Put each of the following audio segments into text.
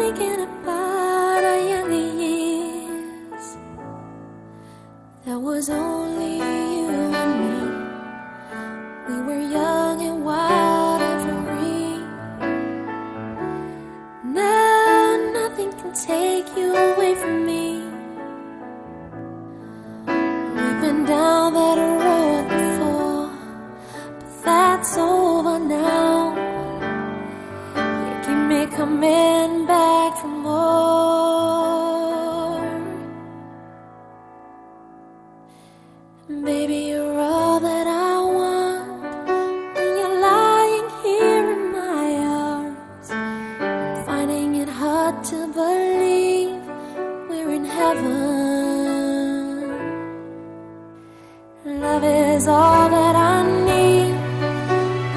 thinking about our younger years. There was only you and me. We were young and wild and free. Now nothing can take you away from me. We've been down that road before, but that's over now. You keep me coming back for more. Baby, you're all that I want. When you're lying here in my arms, I'm finding it hard to believe we're in heaven. Love is all that I need,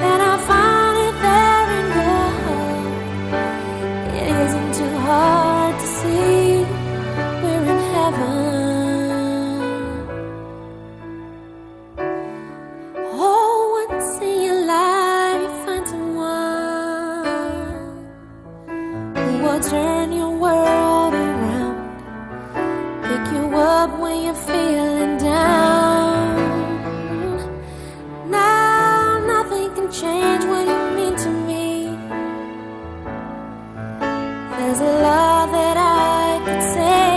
and I found it there in your heart. It isn't too hard to see we're in heaven. Oh, once in your life you find someone who will turn your world around, pick you up when you're feeling down. Now nothing can change what you mean to me. There's a lot that I could say,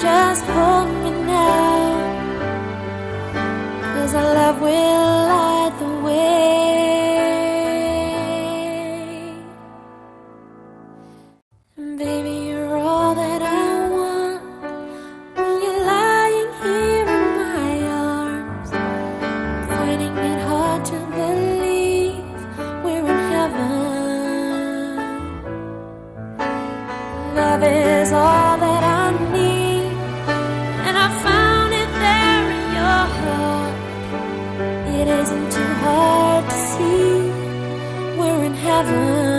just hold me now, 'cause our love will light the way. Baby, you're all that I want. When you're lying here in my arms, I'm finding it hard to believe we're in heaven. Love is all that I need, and I found it there in your heart. It isn't too hard to see we're in heaven.